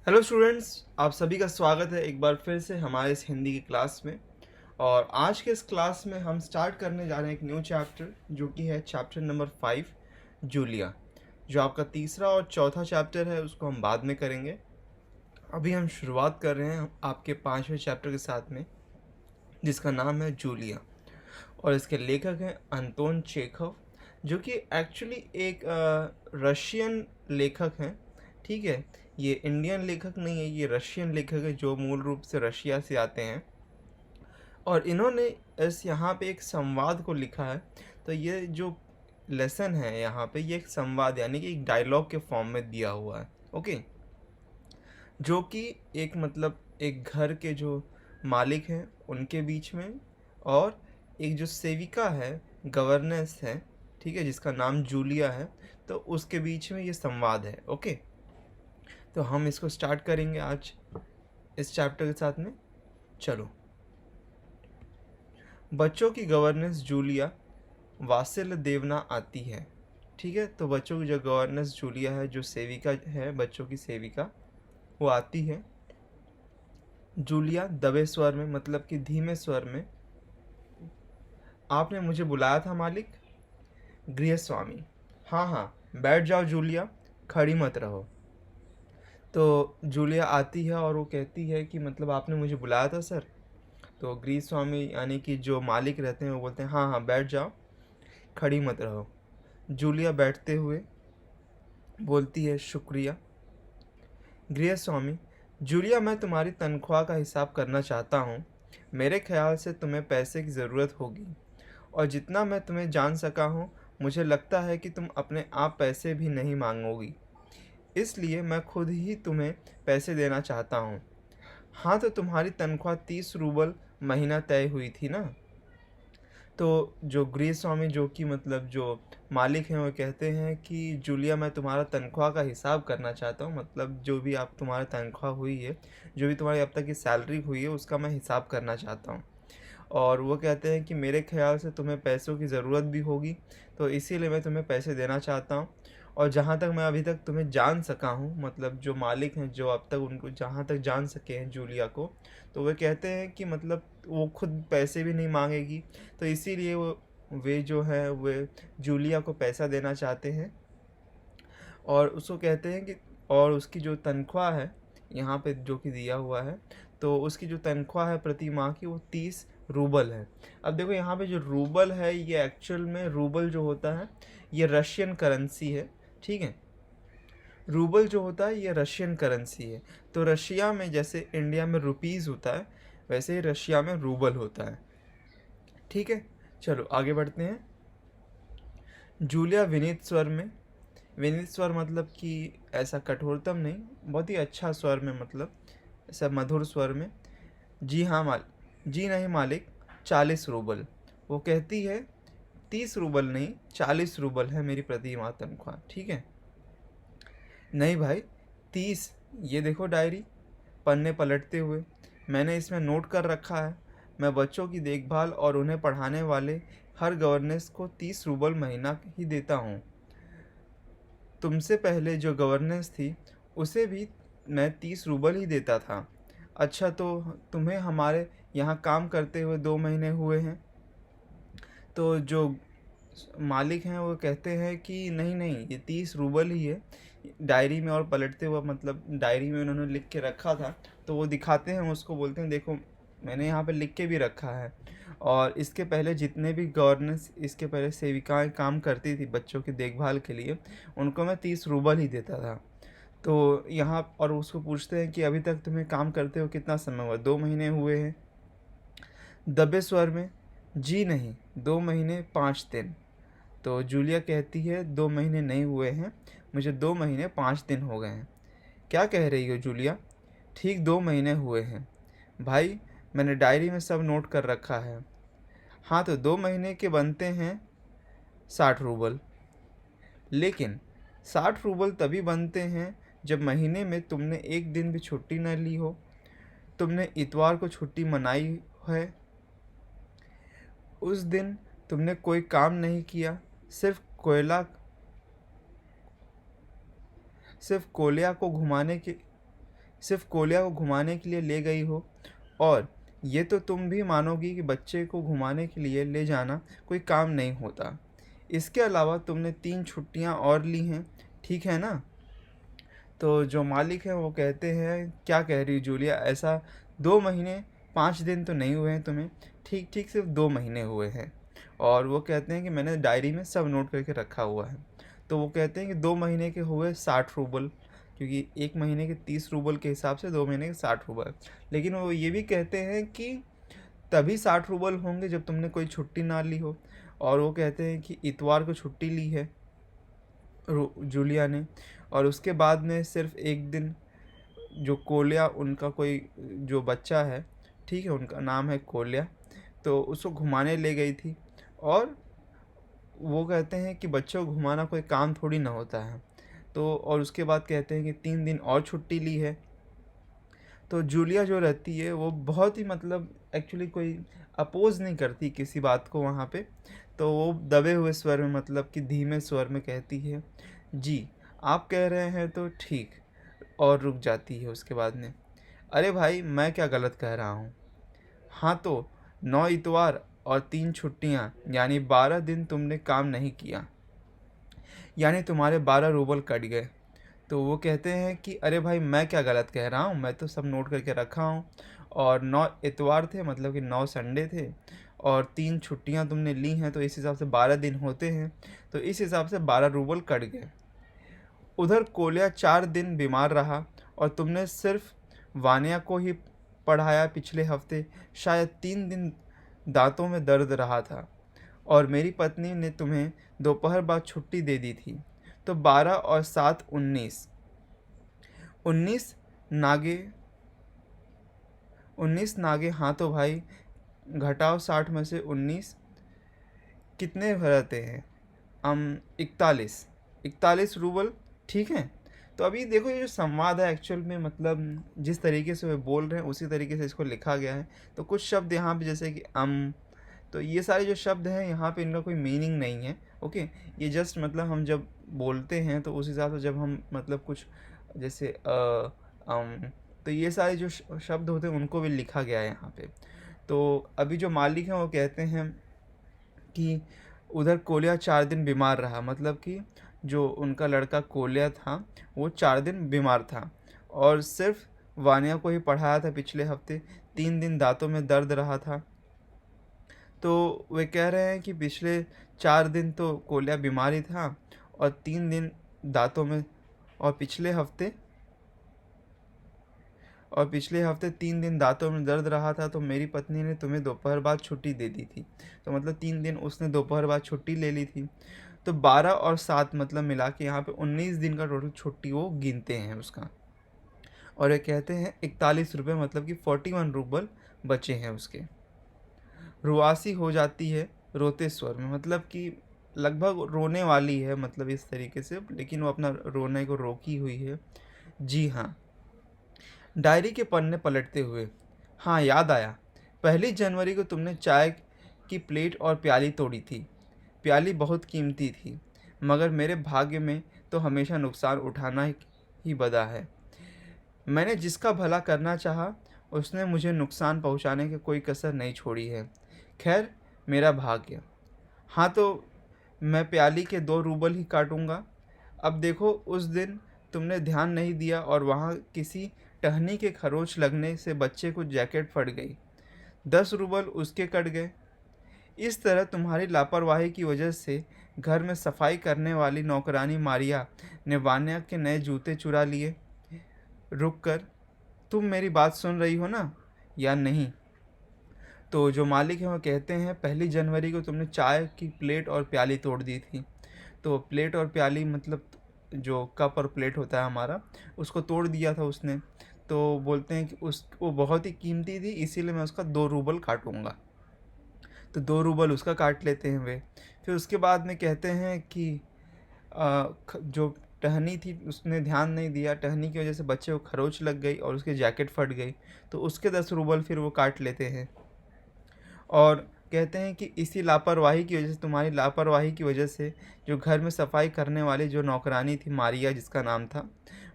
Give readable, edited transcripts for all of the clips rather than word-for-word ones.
Hello students, आप सभी का स्वागत है एक बार फिर से हमारे इस हिंदी की क्लास में। और आज के इस क्लास में हम स्टार्ट करने जा रहे हैं एक न्यू चैप्टर, जो कि है चैप्टर नंबर 5, जूलिया। जो आपका तीसरा और चौथा चैप्टर है उसको हम बाद में करेंगे। अभी हम शुरुआत कर रहे हैं आपके 5वें चैप्टर के साथ में, जिसका नाम है जूलिया। और इसके लेखक हैं अंतोन चेखव, जो कि एक्चुअली एक रशियन लेखक हैं। ठीक है, ये इंडियन लेखक नहीं है, ये रशियन लेखक है जो मूल रूप से रशिया से आते हैं। और इन्होंने इस यहाँ पे एक संवाद को लिखा है। तो ये जो लेसन है यहाँ पे, ये एक संवाद यानी कि एक डायलॉग के फॉर्म में दिया हुआ है। ओके, जो कि एक मतलब एक घर के जो मालिक हैं उनके बीच में, और एक जो सेविका है, गवर्नेंस है, ठीक है, जिसका नाम जूलिया है, तो उसके बीच में ये संवाद है। ओके, तो हम इसको स्टार्ट करेंगे आज इस चैप्टर के साथ में। चलो। बच्चों की गवर्नेंस जूलिया वासिल देवना आती है। ठीक है, तो बच्चों की जो गवर्नेंस जूलिया है, जो सेविका है, बच्चों की सेविका, वो आती है। जूलिया दबे स्वर में, मतलब कि धीमे स्वर में, आपने मुझे बुलाया था मालिक। गृह स्वामी, हाँ हाँ, बैठ जाओ जूलिया, खड़ी मत रहो। तो जूलिया आती है और वो कहती है कि मतलब आपने मुझे बुलाया था सर। तो गृह स्वामी यानी कि जो मालिक रहते हैं वो बोलते हैं हाँ हाँ बैठ जाओ, खड़ी मत रहो। जूलिया बैठते हुए बोलती है शुक्रिया। गृह स्वामी, जूलिया मैं तुम्हारी तनख्वाह का हिसाब करना चाहता हूँ। मेरे ख्याल से तुम्हें पैसे की ज़रूरत होगी, और जितना मैं तुम्हें जान सका हूँ, मुझे लगता है कि तुम अपने आप पैसे भी नहीं मांगोगी। इसलिए मैं खुद ही तुम्हें पैसे देना चाहता हूँ। हाँ, तो तुम्हारी तनख्वाह 30 रूबल महीना तय हुई थी ना। तो जो गृह स्वामी, जो कि मतलब जो मालिक हैं, वो कहते हैं कि जूलिया मैं तुम्हारा तनख्वाह का हिसाब करना चाहता हूँ, मतलब जो भी आप तुम्हारा तनख्वाह हुई है, जो भी तुम्हारी अब तक की सैलरी हुई है, उसका मैं हिसाब करना चाहता हूँ। और वो कहते हैं कि मेरे ख्याल से तुम्हें पैसों की ज़रूरत भी होगी, तो इसीलिए मैं तुम्हें पैसे देना चाहता हूँ। और जहाँ तक मैं अभी तक तुम्हें जान सका हूँ, मतलब जो मालिक हैं, जो अब तक उनको जहाँ तक जान सके हैं जूलिया को, तो वे कहते हैं कि मतलब वो खुद पैसे भी नहीं मांगेगी, तो इसीलिए वे जो है वे जूलिया को पैसा देना चाहते हैं। और उसको कहते हैं कि और उसकी जो तनख्वाह है यहाँ पे जो कि दिया हुआ है, तो उसकी जो तनख्वाह है प्रति माह की, वो 30 रूबल है। अब देखो यहाँ पे जो रूबल है, ये एक्चुअल में रूबल जो होता है ये रशियन करेंसी है। ठीक है, रूबल जो होता है ये रशियन करेंसी है। तो रशिया में जैसे इंडिया में रुपीज़ होता है, वैसे ही रशिया में रूबल होता है। ठीक है, चलो आगे बढ़ते हैं। जूलिया विनीत स्वर में, विनीत स्वर मतलब कि ऐसा कठोरतम नहीं, बहुत ही अच्छा स्वर में, मतलब ऐसा मधुर स्वर में, जी हाँ जी नहीं मालिक, 40 रूबल। वो कहती है 30 रूबल नहीं, 40 रूबल है मेरी प्रति माह तनख्वाह। ठीक है, नहीं भाई, 30। ये देखो डायरी, पन्ने पलटते हुए मैंने इसमें नोट कर रखा है। मैं बच्चों की देखभाल और उन्हें पढ़ाने वाले हर गवर्नेंस को 30 रूबल महीना ही देता हूँ। तुमसे पहले जो गवर्नेंस थी उसे भी मैं 30 रूबल ही देता था। अच्छा, तो तुम्हें हमारे यहाँ काम करते हुए 2 महीने हुए हैं। तो जो मालिक हैं वो कहते हैं कि नहीं नहीं, ये 30 रूबल ही है। डायरी में और पलटते हुए, मतलब डायरी में उन्होंने लिख के रखा था, तो वो दिखाते हैं उसको, बोलते हैं देखो मैंने यहाँ पे लिख के भी रखा है। और इसके पहले जितने भी गवर्नेंस, इसके पहले सेविकाएं काम करती थी बच्चों की देखभाल के लिए, उनको मैं 30 रूबल ही देता था। तो यहाँ और उसको पूछते हैं कि अभी तक तुम्हें काम करते हो कितना समय हुआ, 2 महीने हुए हैं। दबे स्वर में, जी नहीं, 2 महीने 5 दिन। तो जूलिया कहती है 2 महीने नहीं हुए हैं, मुझे 2 महीने 5 दिन हो गए हैं। क्या कह रही हो जूलिया, ठीक 2 महीने हुए हैं भाई, मैंने डायरी में सब नोट कर रखा है। हाँ, तो 2 महीने के बनते हैं 60 रूबल। लेकिन 60 रूबल तभी बनते हैं जब महीने में तुमने एक दिन भी छुट्टी न ली हो। तुमने इतवार को छुट्टी मनाई है, उस दिन तुमने कोई काम नहीं किया, सिर्फ कोयला सिर्फ कोयला को घुमाने के सिर्फ कोल्या को घुमाने के लिए ले गई हो, और ये तो तुम भी मानोगी कि बच्चे को घुमाने के लिए ले जाना कोई काम नहीं होता। इसके अलावा तुमने 3 छुट्टियां और ली हैं, ठीक है ना? तो जो मालिक हैं वो कहते हैं, क्या कह रही जूलिया, ऐसा 2 महीने 5 दिन तो नहीं हुए हैं तुम्हें, ठीक ठीक सिर्फ 2 महीने हुए हैं। और वो कहते हैं कि मैंने डायरी में सब नोट करके रखा हुआ है। तो वो कहते हैं कि 2 महीने के हुए 60 रूबल, क्योंकि 1 महीने के 30 रूबल के हिसाब से 2 महीने के 60 रूबल। लेकिन वो ये भी कहते हैं कि तभी 60 रूबल होंगे जब तुमने कोई छुट्टी ना ली हो। और वो कहते हैं कि इतवार को छुट्टी ली है जूलिया ने, और उसके बाद में सिर्फ एक दिन जो कोल्या, उनका कोई जो बच्चा है, ठीक है, उनका नाम है कोल्या, तो उसको घुमाने ले गई थी। और वो कहते हैं कि बच्चों को घुमाना कोई काम थोड़ी ना होता है। तो और उसके बाद कहते हैं कि 3 दिन और छुट्टी ली है। तो जूलिया जो रहती है वो बहुत ही मतलब एक्चुअली कोई अपोज नहीं करती किसी बात को वहाँ पे। तो वो दबे हुए स्वर में, मतलब कि धीमे स्वर में कहती है, जी आप कह रहे हैं तो ठीक। और रुक जाती है उसके बाद में, अरे भाई मैं क्या गलत कह रहा हूँ? हाँ तो 9 इतवार और 3 छुट्टियाँ, यानी 12 दिन तुमने काम नहीं किया, यानी तुम्हारे 12 रूबल कट गए। तो वो कहते हैं कि अरे भाई मैं क्या गलत कह रहा हूँ, मैं तो सब नोट करके रखा हूँ। और 9 इतवार थे, मतलब कि 9 संडे थे, और 3 छुट्टियाँ तुमने ली हैं, तो इस हिसाब से 12 दिन होते हैं। तो इस हिसाब से 12 रूबल कट गए। उधर कोल्या 4 दिन बीमार रहा, और तुमने सिर्फ वानिया को ही पढ़ाया पिछले हफ्ते। शायद 3 दिन दांतों में दर्द रहा था, और मेरी पत्नी ने तुम्हें दोपहर बाद छुट्टी दे दी थी। तो 12 और 7 19, 19 नागे, 19 नागे। हाँ तो भाई घटाओ 60 में से 19, कितने रहते हैं? 41, 41 रूबल, ठीक है। तो अभी देखो ये जो संवाद है एक्चुअल में, मतलब जिस तरीके से वे बोल रहे हैं उसी तरीके से इसको लिखा गया है। तो कुछ शब्द यहाँ पे जैसे कि तो ये सारे जो शब्द हैं यहाँ पे इनका कोई मीनिंग नहीं है, ओके। ये जस्ट मतलब हम जब बोलते हैं तो उस हिसाब से जब हम मतलब कुछ जैसे तो ये सारे जो शब्द होते हैं उनको भी लिखा गया है यहाँ पे। तो अभी जो मालिक हैं वो कहते हैं कि उधर कोल्या 4 दिन बीमार रहा, मतलब कि जो उनका लड़का कोल्या था वो 4 दिन बीमार था, और सिर्फ वानिया को ही पढ़ाया था पिछले हफ्ते। 3 दिन दांतों में दर्द रहा था। तो वे कह रहे हैं कि पिछले 4 दिन तो कोल्या बीमार ही था, और 3 दिन दांतों में, और पिछले हफ्ते 3 दिन दांतों में दर्द रहा था। तो मेरी पत्नी ने तुम्हें दोपहर बाद छुट्टी दे दी थी। तो मतलब 3 दिन उसने दोपहर बाद छुट्टी ले ली थी। तो 12 और 7 मतलब मिला के यहाँ पे 19 दिन का टोटल छुट्टी वो गिनते हैं उसका। और ये कहते हैं 41 रुपये, मतलब कि 41 रूबल बचे हैं उसके। रुआसी हो जाती है रोते स्वर में, मतलब कि लगभग रोने वाली है, मतलब इस तरीके से, लेकिन वो अपना रोने को रोकी हुई है। जी हाँ। डायरी के पन्ने पलटते हुए, हाँ याद आया, 1 जनवरी को तुमने चाय की प्लेट और प्याली तोड़ी थी। प्याली बहुत कीमती थी, मगर मेरे भाग्य में तो हमेशा नुकसान उठाना ही बदा है। मैंने जिसका भला करना चाहा उसने मुझे नुकसान पहुंचाने की कोई कसर नहीं छोड़ी है। खैर, मेरा भाग्य। हाँ तो मैं प्याली के 2 रूबल ही काटूंगा। अब देखो, उस दिन तुमने ध्यान नहीं दिया और वहाँ किसी टहनी के खरोच लगने से बच्चे को जैकेट फट गई। 10 रूबल उसके कट गए। इस तरह तुम्हारी लापरवाही की वजह से घर में सफाई करने वाली नौकरानी मारिया ने वान्या के नए जूते चुरा लिए। रुक कर, तुम मेरी बात सुन रही हो ना या नहीं? तो जो मालिक हैं वो कहते हैं 1 जनवरी को तुमने चाय की प्लेट और प्याली तोड़ दी थी। तो प्लेट और प्याली मतलब जो कप और प्लेट होता है हमारा, उसको तोड़ दिया था उसने। तो बोलते हैं कि वो बहुत ही कीमती थी, इसीलिए मैं उसका 2 रूबल काटूंगा। तो 2 रूबल उसका काट लेते हैं वे। फिर उसके बाद में कहते हैं कि जो टहनी थी उसने ध्यान नहीं दिया, टहनी की वजह से बच्चे को खरोच लग गई और उसकी जैकेट फट गई। तो उसके 10 रूबल फिर वो काट लेते हैं। और कहते हैं कि इसी लापरवाही की वजह से, तुम्हारी लापरवाही की वजह से, जो घर में सफाई करने वाली जो नौकरानी थी, मारिया जिसका नाम था,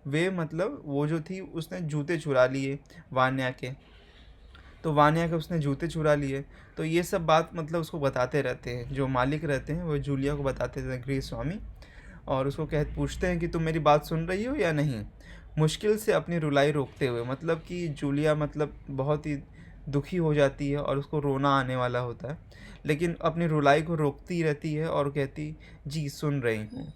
वे मतलब वो जो थी उसने जूते चुरा लिए वान्या के। तो वान्या के उसने जूते चुरा लिए। तो ये सब बात मतलब उसको बताते रहते हैं, जो मालिक रहते हैं वो जूलिया को बताते थे, गृह स्वामी। और उसको पूछते हैं कि तुम मेरी बात सुन रही हो या नहीं, मुश्किल से अपनी रुलाई रोकते हुए। मतलब कि जूलिया मतलब बहुत ही दुखी हो जाती है और उसको रोना आने वाला होता है, लेकिन अपनी रुलाई को रोकती रहती है और कहती, जी सुन रही हूँ।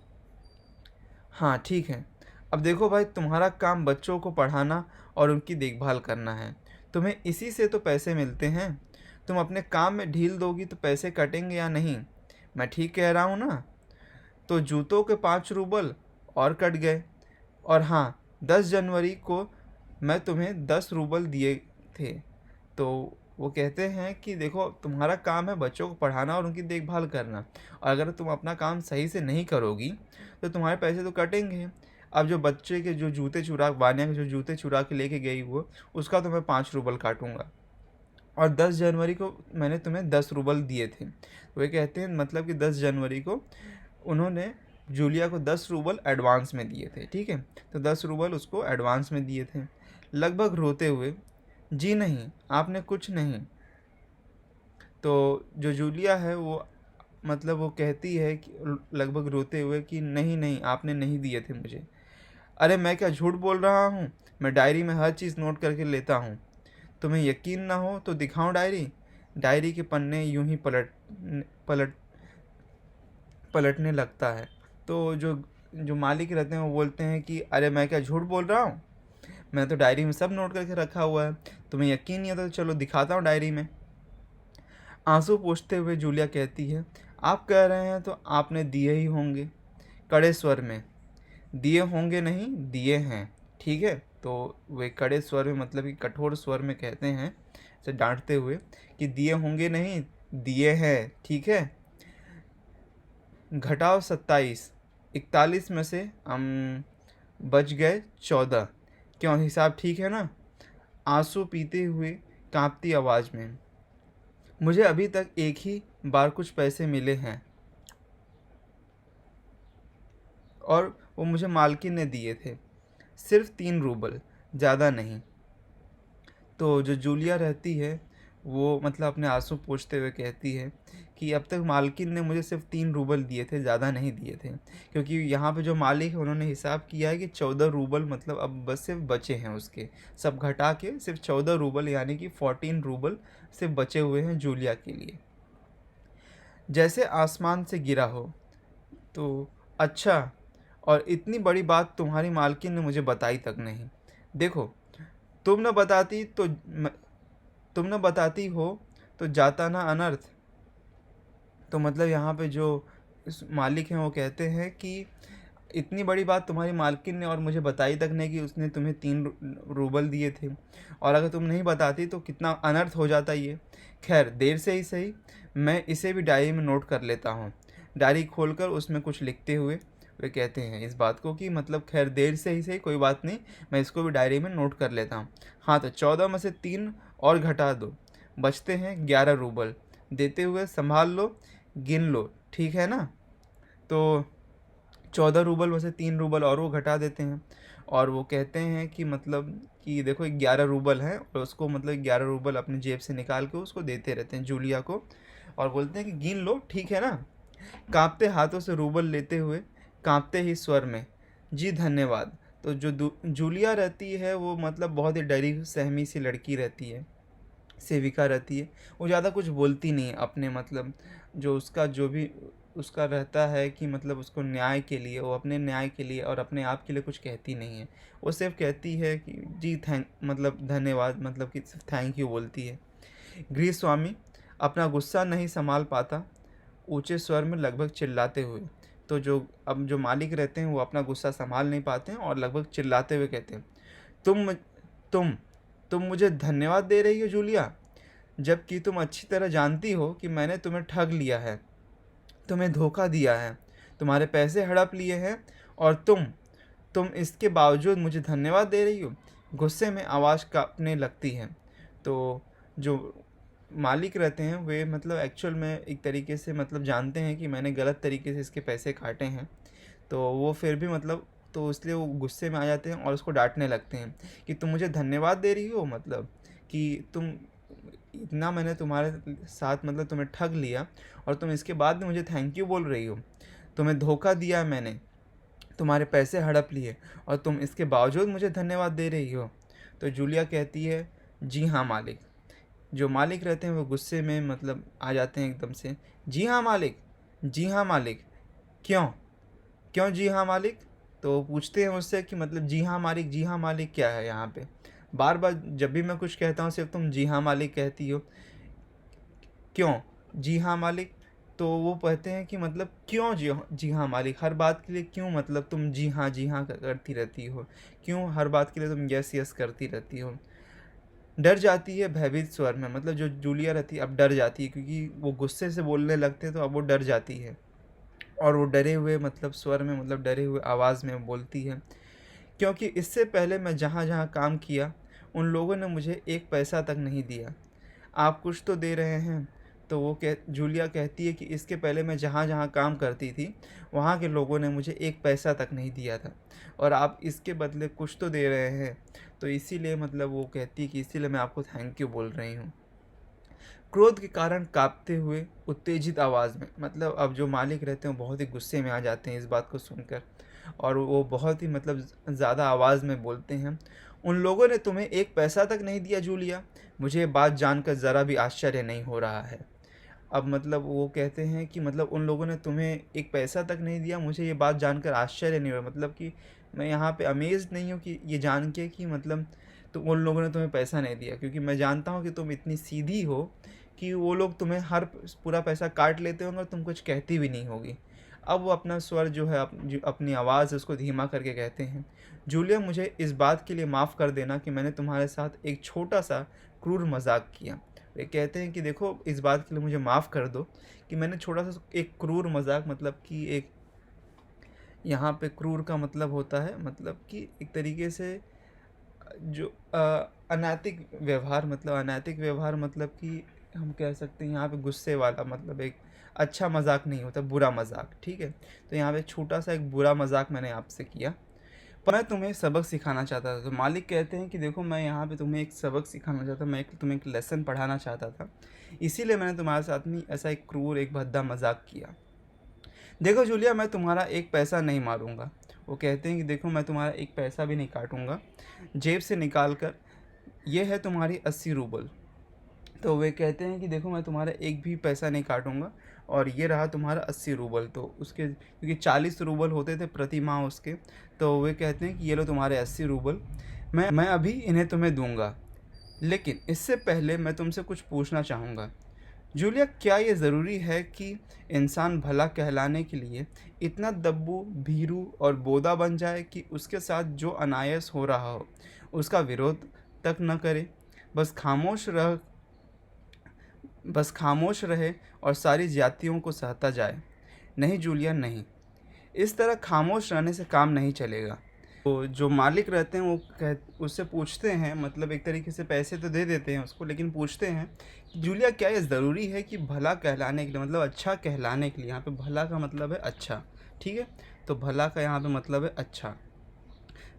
हाँ ठीक है। अब देखो भाई, तुम्हारा काम बच्चों को पढ़ाना और उनकी देखभाल करना है। तुम्हें इसी से तो पैसे मिलते हैं। तुम अपने काम में ढील दोगी तो पैसे कटेंगे या नहीं? मैं ठीक कह रहा हूँ ना? तो जूतों के 5 रूबल और कट गए। और हाँ, 10 जनवरी को मैं तुम्हें 10 रूबल दिए थे। तो वो कहते हैं कि देखो, तुम्हारा काम है बच्चों को पढ़ाना और उनकी देखभाल करना, और अगर तुम अपना काम सही से नहीं करोगी तो तुम्हारे पैसे तो कटेंगे। अब जो बच्चे के जो जूते चुरा, वान्या के जो जूते चुरा के लेके गई वो, उसका तो मैं 5 रूबल काटूंगा। और 10 जनवरी को मैंने तुम्हें 10 रूबल दिए थे। तो वे कहते हैं मतलब कि 10 जनवरी को उन्होंने जूलिया को 10 रूबल एडवांस में दिए थे। ठीक है, तो 10 रूबल उसको एडवांस में दिए थे। लगभग रोते हुए, जी नहीं, आपने कुछ नहीं। तो जो जूलिया है वो मतलब वो कहती है कि लगभग रोते हुए कि नहीं नहीं, आपने नहीं दिए थे मुझे। अरे मैं क्या झूठ बोल रहा हूँ, मैं डायरी में हर चीज़ नोट करके लेता हूँ। तुम्हें यकीन ना हो तो दिखाऊं डायरी? डायरी के पन्ने यूं ही पलट पलटने लगता है। तो जो जो मालिक रहते हैं वो बोलते हैं कि अरे मैं क्या झूठ बोल रहा हूँ, मैं तो डायरी में सब नोट करके रखा हुआ है। तुम्हें यकीन नहीं आता तो चलो दिखाता हूँ डायरी में। आंसू पोंछते हुए जूलिया कहती है, आप कह रहे हैं तो आपने दिए ही होंगे। कड़े स्वर में, दिए होंगे नहीं, दिए हैं। ठीक है, तो वे कड़े स्वर में मतलब कि कठोर स्वर में कहते हैं, से डांटते हुए, कि दिए होंगे नहीं, दिए हैं। ठीक है, घटाओ 27, 41 में से हम बच गए 14। क्यों, हिसाब ठीक है ना? आंसू पीते हुए कांपती आवाज़ में, मुझे अभी तक एक ही बार कुछ पैसे मिले हैं, और वो मुझे मालकिन ने दिए थे, सिर्फ 3 रूबल, ज़्यादा नहीं। तो जो जूलिया रहती है वो मतलब अपने आंसू पोंछते हुए कहती है कि अब तक मालकिन ने मुझे सिर्फ 3 रूबल दिए थे, ज़्यादा नहीं दिए थे। क्योंकि यहाँ पे जो मालिक है उन्होंने हिसाब किया है कि 14 रूबल मतलब अब बस सिर्फ बचे हैं उसके, सब घटा के सिर्फ 14 रूबल यानी कि 14 रूबल सिर्फ बचे हुए हैं जूलिया के लिए। जैसे आसमान से गिरा हो। तो अच्छा, और इतनी बड़ी बात तुम्हारी मालकिन ने मुझे बताई तक नहीं। देखो, तुम न बताती तो तुम न बताती हो तो जाता ना अनर्थ। तो मतलब यहाँ पे जो इस मालिक हैं वो कहते हैं कि इतनी बड़ी बात तुम्हारी मालकिन ने और मुझे बताई तक नहीं कि उसने तुम्हें 3 रूबल दिए थे, और अगर तुम नहीं बताती तो कितना अनर्थ हो जाता ये। खैर, देर से ही सही, मैं इसे भी डायरी में नोट कर लेता हूँ। डायरी खोलकर उसमें कुछ लिखते हुए वे कहते हैं इस बात को कि मतलब खैर देर से ही सही, कोई बात नहीं, मैं इसको भी डायरी में नोट कर लेता हूँ। हाँ, तो 14 में से 3 और घटा दो, बचते हैं 11 रूबल। देते हुए संभाल लो, गिन लो, ठीक है ना? तो 14 रूबल में से 3 रूबल और वो घटा देते हैं, और वो कहते हैं कि मतलब कि देखो 11 रूबल हैं, और उसको मतलब 11 रूबल अपनी जेब से निकाल के उसको देते रहते हैं जूलिया को, और बोलते हैं कि गिन लो, ठीक है ना? कांपते हाथों से रूबल लेते हुए, कांपते ही स्वर में, जी धन्यवाद। तो जो जूलिया रहती है वो मतलब बहुत ही डरी सहमी सी लड़की रहती है, सेविका रहती है। वो ज़्यादा कुछ बोलती नहीं है अपने मतलब, जो उसका जो भी उसका रहता है कि मतलब उसको न्याय के लिए, वो अपने न्याय के लिए और अपने आप के लिए कुछ कहती नहीं है। वो सिर्फ कहती है कि जी थैंक मतलब धन्यवाद, मतलब कि सिर्फ थैंक यू बोलती है। गृह स्वामी अपना गुस्सा नहीं संभाल पाता, ऊंचे स्वर में लगभग चिल्लाते हुए। तो जो अब जो मालिक रहते हैं वो अपना गुस्सा संभाल नहीं पाते हैं और लगभग चिल्लाते हुए कहते हैं, तुम तुम तुम मुझे धन्यवाद दे रही हो जूलिया, जबकि तुम अच्छी तरह जानती हो कि मैंने तुम्हें ठग लिया है, तुम्हें धोखा दिया है, तुम्हारे पैसे हड़प लिए हैं, और तुम इसके बावजूद मुझे धन्यवाद दे रही हो। गुस्से में आवाज़ कांपने लगती है। तो जो मालिक रहते हैं वे मतलब एक्चुअल में एक तरीके से मतलब जानते हैं कि मैंने गलत तरीके से इसके पैसे काटे हैं, तो वो फिर भी मतलब तो इसलिए वो गुस्से में आ जाते हैं और उसको डांटने लगते हैं कि तुम मुझे धन्यवाद दे रही हो, मतलब कि तुम इतना मैंने तुम्हारे साथ मतलब तुम्हें ठग लिया और तुम इसके बाद भी मुझे थैंक यू बोल रही हो, तुम्हें धोखा दिया मैंने, तुम्हारे पैसे हड़प लिए और तुम इसके बावजूद मुझे धन्यवाद दे रही हो। तो जूलिया कहती है जी हाँ मालिक। जो मालिक रहते हैं वो गुस्से में मतलब आ जाते हैं एकदम से, जी हाँ मालिक, जी हाँ मालिक, क्यों, क्यों जी हाँ मालिक। तो पूछते हैं मुझसे कि मतलब जी हाँ मालिक, जी हाँ मालिक क्या है यहाँ पे, बार बार जब भी मैं कुछ कहता हूँ सिर्फ तुम जी हाँ मालिक कहती हो, क्यों जी हाँ मालिक। तो वो कहते हैं कि मतलब क्यों जी हाँ मालिक, हर बात के लिए क्यों मतलब तुम जी हाँ करती रहती हो, क्यों हर बात के लिए तुम यस यस करती रहती हो। डर जाती है भयभीत स्वर में, मतलब जो जूलिया रहती है अब डर जाती है, क्योंकि वो गुस्से से बोलने लगते हैं तो अब वो डर जाती है और वो डरे हुए मतलब स्वर में मतलब डरे हुए आवाज़ में बोलती है, क्योंकि इससे पहले मैं जहाँ जहाँ काम किया उन लोगों ने मुझे एक पैसा तक नहीं दिया, आप कुछ तो दे रहे हैं। तो वो जूलिया कहती है कि इसके पहले मैं जहाँ जहाँ काम करती थी वहाँ के लोगों ने मुझे एक पैसा तक नहीं दिया था और आप इसके बदले कुछ तो दे रहे हैं, तो इसीलिए मतलब वो कहती है कि इसीलिए मैं आपको थैंक यू बोल रही हूँ। क्रोध के कारण कांपते हुए उत्तेजित आवाज़ में, मतलब अब जो मालिक रहते हैं वो बहुत ही गुस्से में आ जाते हैं इस बात को सुनकर और वो बहुत ही मतलब ज़्यादा आवाज़ में बोलते हैं, उन लोगों ने तुम्हें एक पैसा तक नहीं दिया जूलिया, मुझे ये बात जानकर ज़रा भी आश्चर्य नहीं हो रहा है। अब मतलब वो कहते हैं कि मतलब उन लोगों ने तुम्हें एक पैसा तक नहीं दिया, मुझे ये बात जानकर आश्चर्य नहीं हो रहा, मतलब कि मैं यहाँ पे अमेज़्ड नहीं हूँ कि ये जान के कि मतलब तो उन लोगों ने तुम्हें पैसा नहीं दिया, क्योंकि मैं जानता हूँ कि तुम इतनी सीधी हो कि वो लोग तुम्हें हर पूरा पैसा काट लेते होंगे और तुम कुछ कहती भी नहीं होगी। अब वो अपना स्वर जो है जो अपनी आवाज़ उसको धीमा करके कहते हैं, जूलिया मुझे इस बात के लिए माफ़ कर देना कि मैंने तुम्हारे साथ एक छोटा सा क्रूर मजाक किया। वे कहते हैं कि देखो इस बात के लिए मुझे माफ़ कर दो कि मैंने छोटा सा एक क्रूर मजाक, मतलब कि एक यहाँ पे क्रूर का मतलब होता है मतलब कि एक तरीके से जो अनैतिक व्यवहार, मतलब अनैतिक व्यवहार मतलब कि हम कह सकते हैं यहाँ पे गुस्से वाला, मतलब एक अच्छा मजाक नहीं होता, बुरा मजाक, ठीक है। तो यहाँ पे छोटा सा एक बुरा मजाक मैंने आपसे किया, पर मैं तुम्हें सबक सिखाना चाहता था। तो मालिक कहते हैं कि देखो मैं यहाँ पे तुम्हें एक सबक सिखाना चाहता, मैं तुम्हें एक लेसन पढ़ाना चाहता था, इसीलिए मैंने तुम्हारे साथ में ऐसा एक क्रूर एक भद्दा मजाक किया। देखो जूलिया मैं तुम्हारा एक पैसा नहीं मारूंगा। वो कहते हैं कि देखो मैं तुम्हारा एक पैसा भी नहीं काटूंगा, जेब से निकाल कर, ये है तुम्हारी 80 रूबल। तो वे कहते हैं कि देखो मैं तुम्हारा एक भी पैसा नहीं काटूंगा और ये रहा तुम्हारा 80 रूबल। तो उसके क्योंकि 40 रूबल होते थे प्रति माह उसके, तो वे कहते हैं कि ये लो तुम्हारे 80 रूबल, मैं अभी इन्हें तुम्हें दूंगा, लेकिन इससे पहले मैं तुमसे कुछ पूछना चाहूँगा। जूलिया क्या ये ज़रूरी है कि इंसान भला कहलाने के लिए इतना दब्बू भीरू और बोदा बन जाए कि उसके साथ जो अनायास हो रहा हो उसका विरोध तक न करे, बस खामोश रह बस खामोश रहे और सारी जातियों को सहता जाए। नहीं जूलिया नहीं, इस तरह खामोश रहने से काम नहीं चलेगा। तो जो मालिक रहते हैं वो उससे पूछते हैं, मतलब एक तरीके से पैसे तो दे देते हैं उसको, लेकिन पूछते हैं कि जूलिया क्या ये ज़रूरी है कि भला कहलाने के लिए, मतलब अच्छा कहलाने के लिए, यहाँ पे भला का मतलब है अच्छा, ठीक है। तो भला का यहाँ पे मतलब है अच्छा,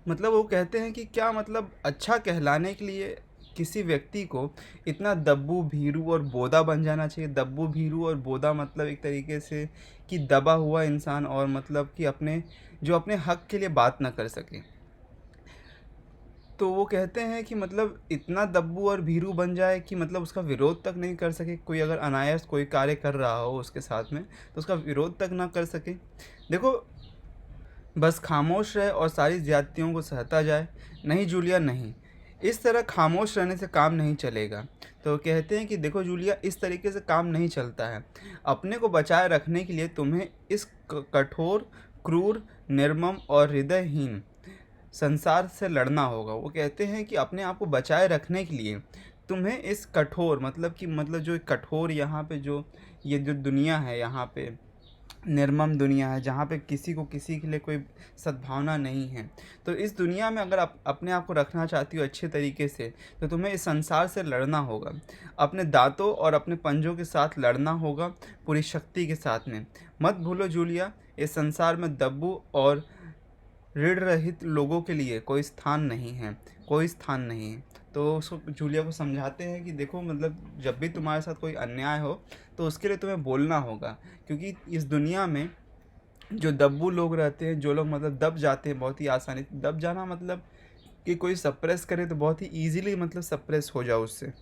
मतलब वो कहते हैं कि क्या मतलब अच्छा कहलाने के लिए किसी व्यक्ति को इतना दब्बू भीरू और बोदा बन जाना चाहिए। दब्बू भीरू और बोदा मतलब एक तरीके से कि दबा हुआ इंसान और मतलब कि अपने जो अपने हक के लिए बात ना कर सके। तो वो कहते हैं कि मतलब इतना दब्बू और भीरू बन जाए कि मतलब उसका विरोध तक नहीं कर सके, कोई अगर अनायास कोई कार्य कर रहा हो उसके साथ में तो उसका विरोध तक ना कर सके। देखो बस खामोश रहे और सारी ज़्यादतियों को सहता जाए। नहीं जूलिया नहीं, इस तरह खामोश रहने से काम नहीं चलेगा। तो कहते हैं कि देखो जूलिया इस तरीके से काम नहीं चलता है। अपने को बचाए रखने के लिए तुम्हें इस कठोर क्रूर निर्मम और हृदयहीन संसार से लड़ना होगा। वो कहते हैं कि अपने आप को बचाए रखने के लिए तुम्हें इस कठोर मतलब कि मतलब जो कठोर यहाँ पे जो ये जो दुनिया है यहाँ पे निर्मम दुनिया है, जहाँ पे किसी को किसी के लिए कोई सद्भावना नहीं है। तो इस दुनिया में अगर आप अपने आप को रखना चाहती हो अच्छे तरीके से, तो तुम्हें इस संसार से लड़ना होगा, अपने दांतों और अपने पंजों के साथ लड़ना होगा, पूरी शक्ति के साथ में। मत भूलो जूलिया, इस संसार में दब्बू और ऋण रहित लोगों के लिए कोई स्थान नहीं है, कोई स्थान नहीं है। तो उसको, जूलिया को समझाते हैं कि देखो मतलब जब भी तुम्हारे साथ कोई अन्याय हो तो उसके लिए तुम्हें बोलना होगा, क्योंकि इस दुनिया में जो दब्बू लोग रहते हैं, जो लोग मतलब दब जाते हैं बहुत ही आसानी से, दब जाना मतलब कि कोई सप्रेस करे तो बहुत ही ईजिली मतलब सप्रेस हो जाओ उससे।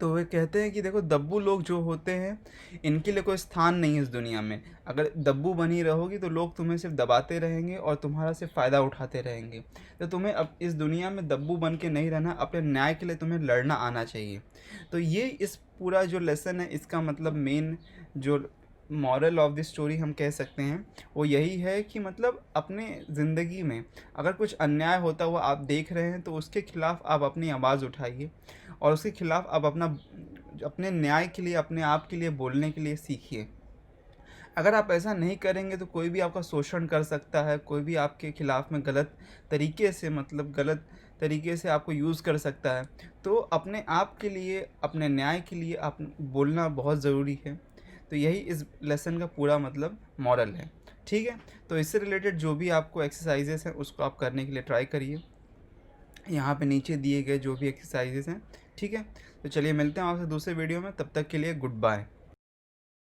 तो वे कहते हैं कि देखो दब्बू लोग जो होते हैं, इनके लिए कोई स्थान नहीं है इस दुनिया में। अगर दब्बू बनी रहोगी तो लोग तुम्हें सिर्फ दबाते रहेंगे और तुम्हारा सिर्फ फ़ायदा उठाते रहेंगे। तो तुम्हें अब इस दुनिया में दब्बू बन के नहीं रहना, अपने न्याय के लिए तुम्हें लड़ना आना चाहिए। तो ये इस पूरा जो लेसन है, इसका मतलब मेन जो मॉरल ऑफ द स्टोरी हम कह सकते हैं, वो यही है कि मतलब अपने ज़िंदगी में अगर कुछ अन्याय होता हुआ आप देख रहे हैं तो उसके खिलाफ़ आप अपनी आवाज़ उठाइए, और उसके खिलाफ़ आप अपने न्याय के लिए, अपने आप के लिए बोलने के लिए सीखिए। अगर आप ऐसा नहीं करेंगे तो कोई भी आपका शोषण कर सकता है, कोई भी आपके खिलाफ़ में गलत तरीके से, मतलब गलत तरीके से आपको यूज़ कर सकता है। तो अपने आप के लिए, अपने न्याय के लिए आप बोलना बहुत ज़रूरी है। तो यही इस लेसन का पूरा मतलब मॉरल है। ठीक है, तो इससे रिलेटेड जो भी आपको एक्सरसाइजेस हैं उसको आप करने के लिए ट्राई करिए, यहाँ पे नीचे दिए गए जो भी एक्सरसाइजेस हैं। ठीक है, तो चलिए मिलते हैं आपसे दूसरे वीडियो में, तब तक के लिए गुड बाय।